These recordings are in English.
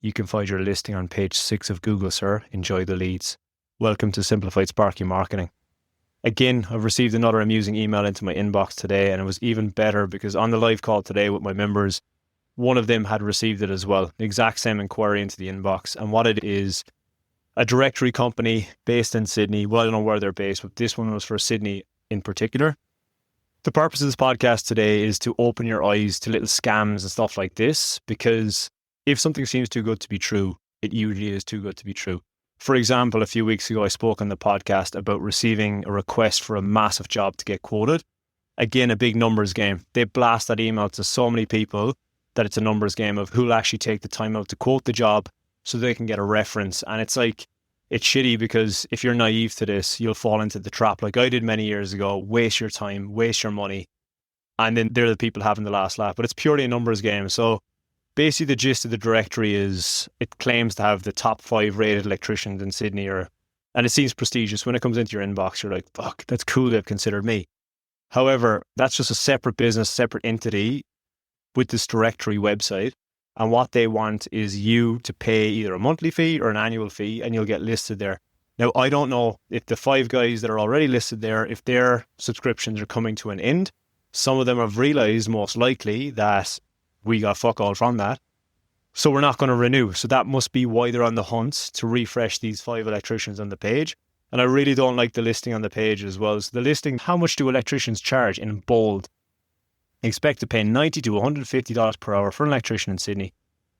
You can find your listing on page 6 of Google, sir. Enjoy the leads. Welcome to Simplified Sparky Marketing. Again, I've received another amusing email into my inbox today, and it was even better because on the live call today with my members, one of them had received it as well. The exact same inquiry into the inbox. And what it is, a directory company based in Sydney. Well, I don't know where they're based, but this one was for Sydney in particular. The purpose of this podcast today is to open your eyes to little scams and stuff like this, because if something seems too good to be true, it usually is too good to be true. For example, a few weeks ago, I spoke on the podcast about receiving a request for a massive job to get quoted. Again, a big numbers game. They blast that email to so many people that it's a numbers game of who'll actually take the time out to quote the job so they can get a reference. And it's like, it's shitty because if you're naive to this, you'll fall into the trap like I did many years ago. Waste your time, waste your money. And then they're the people having the last laugh. But it's purely a numbers game. So basically the gist of the directory is it claims to have the top 5 rated electricians in Sydney, and it seems prestigious. When it comes into your inbox, you're like, fuck, that's cool they've considered me. However, that's just a separate business, separate entity with this directory website. And what they want is you to pay either a monthly fee or an annual fee, and you'll get listed there. Now, I don't know if the 5 guys that are already listed there, if their subscriptions are coming to an end. Some of them have realized most likely that we got fuck all from that. So we're not going to renew. So that must be why they're on the hunt to refresh these 5 electricians on the page. And I really don't like the listing on the page as well. So the listing, how much do electricians charge, in bold? Expect to pay $90 to $150 per hour for an electrician in Sydney.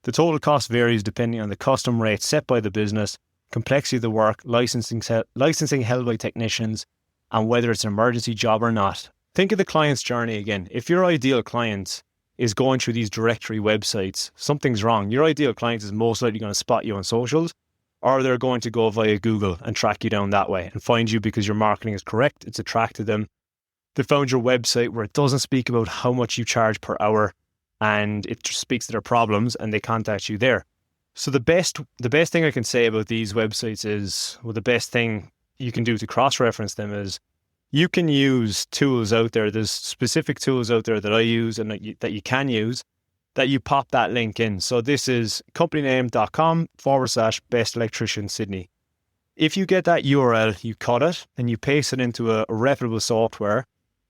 The total cost varies depending on the custom rate set by the business, complexity of the work, licensing held by technicians, and whether it's an emergency job or not. Think of the client's journey again. If your ideal client is going through these directory websites, something's wrong. Your ideal client is most likely going to spot you on socials, or they're going to go via Google and track you down that way and find you because your marketing is correct. It's attracted them. They found your website where it doesn't speak about how much you charge per hour, and it just speaks to their problems, and they contact you there. So the best thing I can say about these websites is, well, the best thing you can do to cross-reference them is you can use tools out there. There's specific tools out there that I use and that you can use, that you pop that link in. So this is companyname.com/best electrician Sydney. If you get that URL, you cut it and you paste it into a reputable software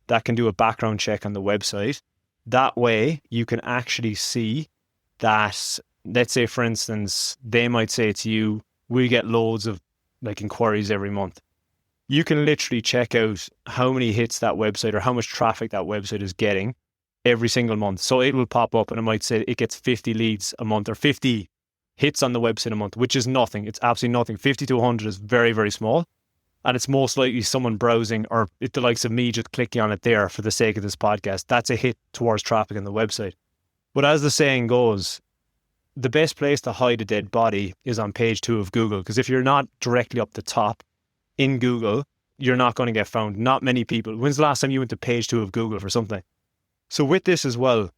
that can do a background check on the website. That way you can actually see that, let's say for instance, they might say to you, we get loads of inquiries every month. You can literally check out how many hits that website or how much traffic that website is getting every single month. So it will pop up and it might say it gets 50 leads a month or 50 hits on the website a month, which is nothing. It's absolutely nothing. 50 to 100 is very, very small. And it's most likely someone browsing, or if the likes of me just clicking on it there for the sake of this podcast. That's a hit towards traffic on the website. But as the saying goes, the best place to hide a dead body is on page 2 of Google. Because if you're not directly up the top in Google, you're not going to get found. Not many people. When's the last time you went to page 2 of Google for something? So with this as well,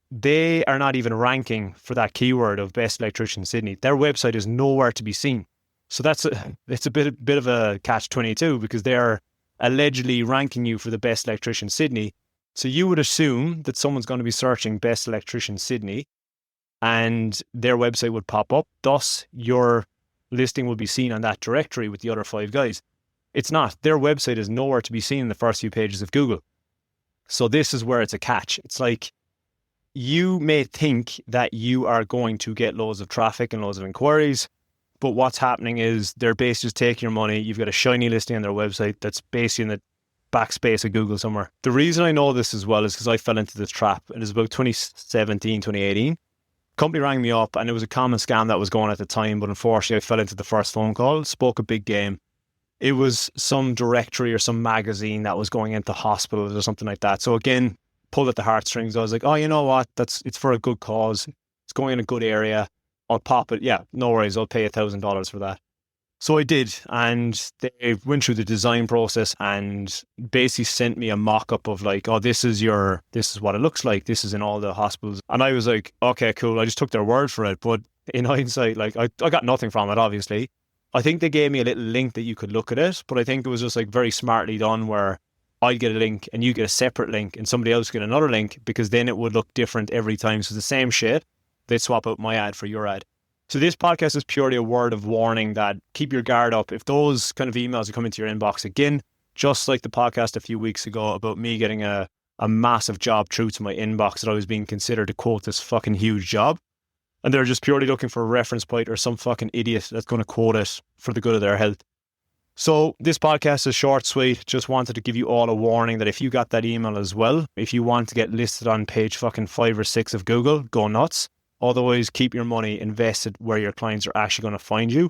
they are not even ranking for that keyword of best electrician Sydney. Their website is nowhere to be seen. So it's a bit of a catch-22 because they are allegedly ranking you for the best electrician Sydney. So you would assume that someone's going to be searching best electrician Sydney and their website would pop up. Thus, your listing will be seen on that directory with the other 5 guys. It's not. Their website is nowhere to be seen in the first few pages of Google. So this is where it's a catch. It's like you may think that you are going to get loads of traffic and loads of inquiries, but what's happening is they're basically just taking your money. You've got a shiny listing on their website that's basically in the backspace of Google somewhere. The reason I know this as well is because I fell into this trap. It was about 2017, 2018. Company rang me up and it was a common scam that was going at the time, but unfortunately I fell into the first phone call, spoke a big game. It was some directory or some magazine that was going into hospitals or something like that. So again, pulled at the heartstrings. I was like, oh, you know what? It's for a good cause. It's going in a good area. I'll pop it. Yeah, no worries. I'll pay $1,000 for that. So I did, and they went through the design process and basically sent me a mock-up of like, oh, this is what it looks like. This is in all the hospitals. And I was like, okay, cool. I just took their word for it. But in hindsight, like I got nothing from it, obviously. I think they gave me a little link that you could look at it, but I think it was just like very smartly done where I'd get a link and you get a separate link and somebody else get another link, because then it would look different every time. So the same shit, they'd swap out my ad for your ad. So this podcast is purely a word of warning that keep your guard up. If those kind of emails are coming to your inbox again, just like the podcast a few weeks ago about me getting a massive job through to my inbox that I was being considered to quote this fucking huge job. And they're just purely looking for a reference point or some fucking idiot that's going to quote it for the good of their health. So this podcast is short, sweet. Just wanted to give you all a warning that if you got that email as well, if you want to get listed on page fucking 5 or 6 of Google, go nuts. Otherwise, keep your money invested where your clients are actually going to find you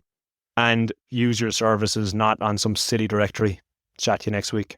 and use your services, not on some silly directory. Chat to you next week.